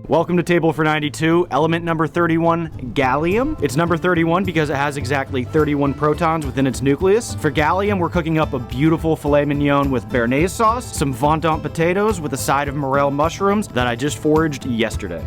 Welcome to Table for 92, element number 31, gallium. It's number 31 because it has exactly 31 protons within its nucleus. For gallium, we're cooking up a beautiful filet mignon with béarnaise sauce, some fondant potatoes with a side of morel mushrooms that I just foraged yesterday.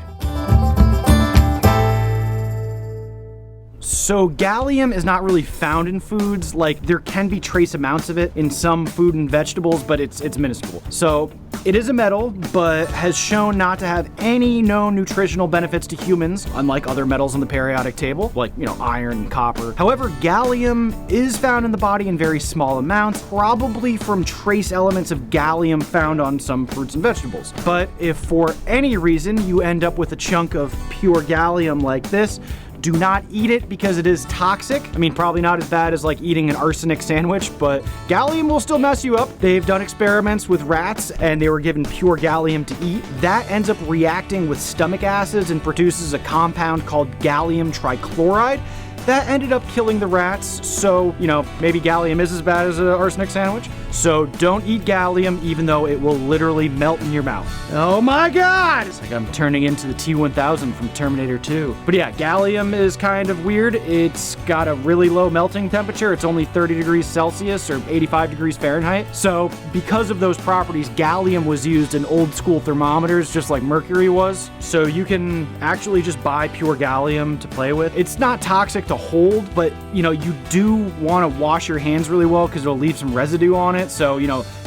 So gallium is not really found in foods. Like, there can be trace amounts of it in some food and vegetables, but it's minuscule. So it is a metal, but has shown not to have any known nutritional benefits to humans, unlike other metals on the periodic table, like, iron and copper. However, gallium is found in the body in very small amounts, probably from trace elements of gallium found on some fruits and vegetables. But if for any reason you end up with a chunk of pure gallium like this, do not eat it because it is toxic. I mean, probably not as bad as like eating an arsenic sandwich, but gallium will still mess you up. They've done experiments with rats and they were given pure gallium to eat. That ends up reacting with stomach acids and produces a compound called gallium trichloride. That ended up killing the rats, so, maybe gallium is as bad as an arsenic sandwich. So don't eat gallium, even though it will literally melt in your mouth. Oh my god! It's like I'm turning into the T-1000 from Terminator 2. But yeah, gallium is kind of weird. It's got a really low melting temperature. It's only 30 degrees Celsius or 85 degrees Fahrenheit. So because of those properties, gallium was used in old school thermometers, just like mercury was. So you can actually just buy pure gallium to play with. It's not toxic to hold, but you do want to wash your hands really well because it'll leave some residue on it. So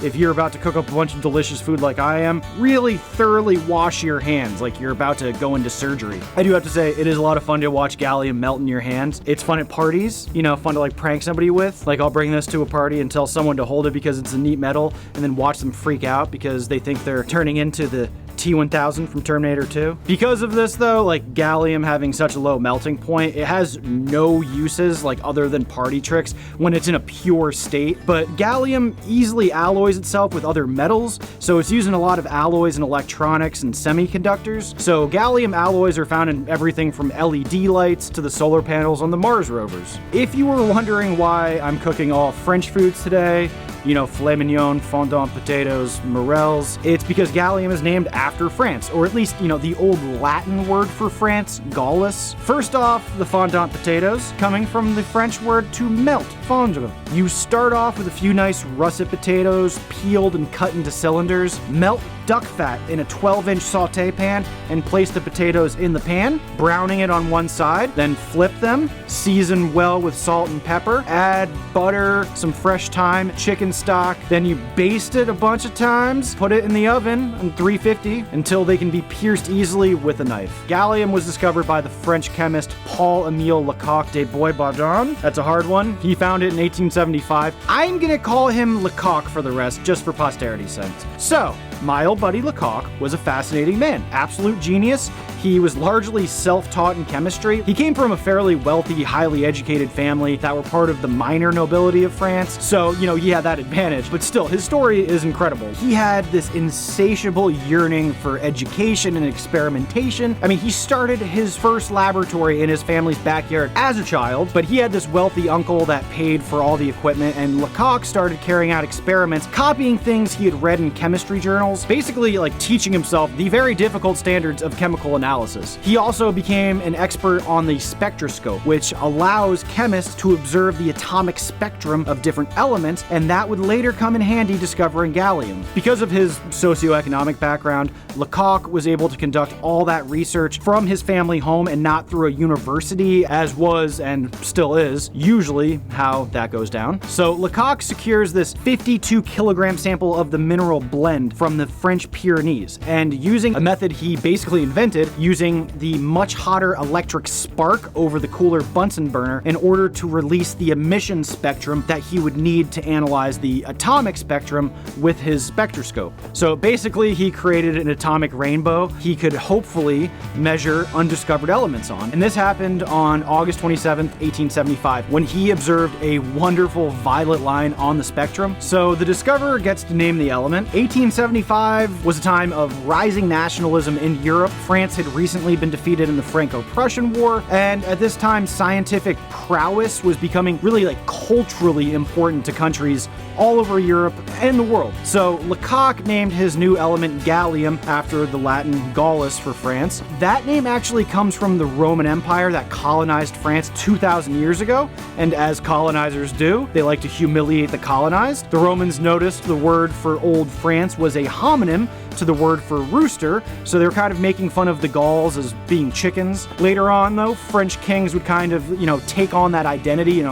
if you're about to cook up a bunch of delicious food like I am, really thoroughly wash your hands like you're about to go into surgery. I do have to say, it is a lot of fun to watch gallium melt in your hands. It's fun at parties, fun to like prank somebody with. Like, I'll bring this to a party and tell someone to hold it because it's a neat metal, and then watch them freak out because they think they're turning into the T-1000 from Terminator 2. Because of this though, like gallium having such a low melting point, it has no uses like other than party tricks when it's in a pure state. But gallium easily alloys itself with other metals, so it's used in a lot of alloys in electronics and semiconductors. So gallium alloys are found in everything from LED lights to the solar panels on the Mars rovers. If you were wondering why I'm cooking all French foods today, filet mignon, fondant potatoes, morels, it's because gallium is named after France, or at least, the old Latin word for France, Gallus. First off, the fondant potatoes, coming from the French word to melt, fondre. You start off with a few nice russet potatoes, peeled and cut into cylinders, melt duck fat in a 12-inch saute pan, and place the potatoes in the pan, browning it on one side, then flip them, season well with salt and pepper, add butter, some fresh thyme, chicken stock, then you baste it a bunch of times, put it in the oven on 350 until they can be pierced easily with a knife. Gallium was discovered by the French chemist Paul-Émile Lecoq de Bois-Bourdon. That's a hard one. He found it in 1875. I'm gonna call him Lecoq for the rest, just for posterity's sake. So, my old buddy Lecoq was a fascinating man, absolute genius. He was largely self-taught in chemistry. He came from a fairly wealthy, highly educated family that were part of the minor nobility of France, so, he had that advantage. But still, his story is incredible. He had this insatiable yearning for education and experimentation. I mean, he started his first laboratory in his family's backyard as a child, but he had this wealthy uncle that paid for all the equipment, and Lecoq started carrying out experiments, copying things he had read in chemistry journals, basically like teaching himself the very difficult standards of chemical analysis. He also became an expert on the spectroscope, which allows chemists to observe the atomic spectrum of different elements, and that would later come in handy discovering gallium. Because of his socioeconomic background, Lecoq was able to conduct all that research from his family home and not through a university, as was and still is usually how that goes down. So Lecoq secures this 52 kilogram sample of the mineral blend from the French Pyrenees, and using a method he basically invented, using the much hotter electric spark over the cooler Bunsen burner in order to release the emission spectrum that he would need to analyze the atomic spectrum with his spectroscope. So basically, he created an atomic rainbow he could hopefully measure undiscovered elements on. And this happened on August 27th, 1875, when he observed a wonderful violet line on the spectrum. So the discoverer gets to name the element. 1875 1825 was a time of rising nationalism in Europe. France had recently been defeated in the Franco-Prussian War, and at this time, scientific prowess was becoming really culturally important to countries all over Europe and the world. So Lecoq named his new element gallium after the Latin Gallus for France. That name actually comes from the Roman Empire that colonized France 2,000 years ago, and as colonizers do, they like to humiliate the colonized. The Romans noticed the word for old France was a homonym to the word for rooster, so they were kind of making fun of the Gauls as being chickens. Later on, though, French kings would kind of, take on that identity,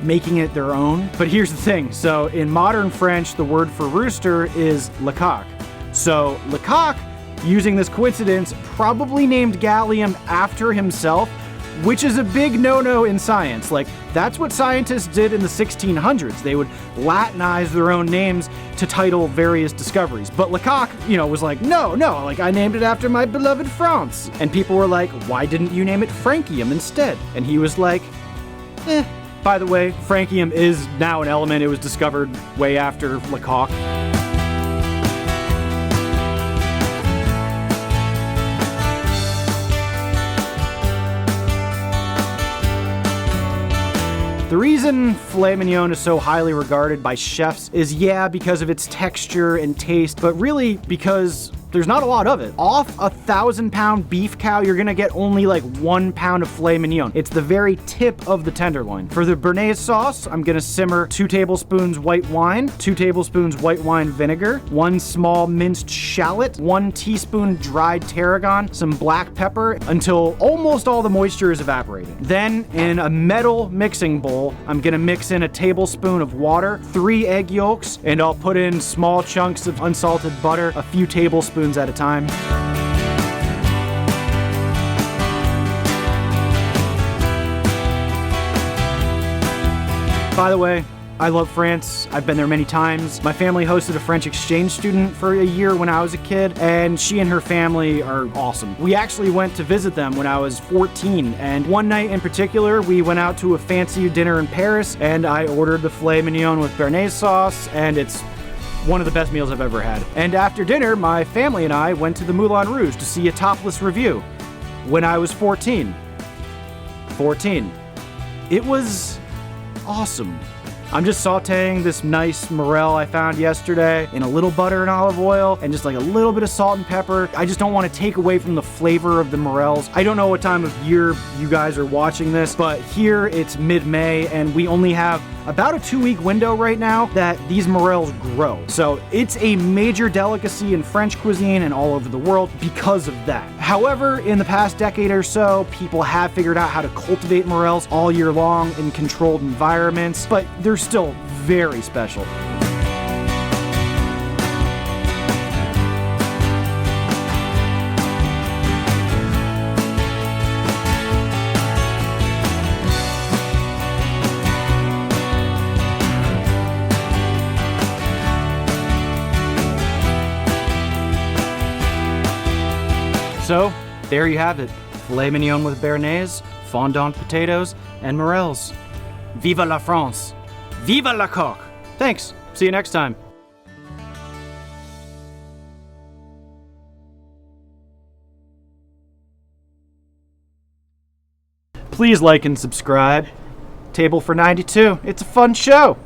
making it their own. But here's the thing. So in modern French, the word for rooster is lecoq. So Lecoq, using this coincidence, probably named gallium after himself, which is a big no-no in science. That's what scientists did in the 1600s. They would Latinize their own names to title various discoveries. But Lecoq, was like, no, I named it after my beloved France. And people were like, why didn't you name it francium instead? And he was like, By the way, francium is now an element. It was discovered way after Lecoq. The reason filet mignon is so highly regarded by chefs is, because of its texture and taste, but really because there's not a lot of it. Off a 1,000-pound beef cow, you're gonna get only 1 pound of filet mignon. It's the very tip of the tenderloin. For the béarnaise sauce, I'm gonna simmer 2 tablespoons white wine, 2 tablespoons white wine vinegar, 1 small minced shallot, 1 teaspoon dried tarragon, some black pepper until almost all the moisture is evaporated. Then, in a metal mixing bowl, I'm gonna mix in a tablespoon of water, 3 egg yolks, and I'll put in small chunks of unsalted butter, a few tablespoons at a time. By the way, I love France. I've been there many times. My family hosted a French exchange student for a year when I was a kid, and she and her family are awesome. We actually went to visit them when I was 14, and one night in particular, we went out to a fancy dinner in Paris, and I ordered the filet mignon with béarnaise sauce, and it's one of the best meals I've ever had. And after dinner, my family and I went to the Moulin Rouge to see a topless review when I was 14. It was awesome. I'm just sauteing this nice morel I found yesterday in a little butter and olive oil and just a little bit of salt and pepper. I just don't want to take away from the flavor of the morels. I don't know what time of year you guys are watching this, but here it's mid-May and we only have about a 2-week window right now that these morels grow. So it's a major delicacy in French cuisine and all over the world because of that. However, in the past decade or so, people have figured out how to cultivate morels all year long in controlled environments, but they're still very special. So, there you have it. Filet mignon with béarnaise, fondant potatoes, and morels. Viva la France! Viva la coque! Thanks. See you next time. Please like and subscribe. Table for 92. It's a fun show.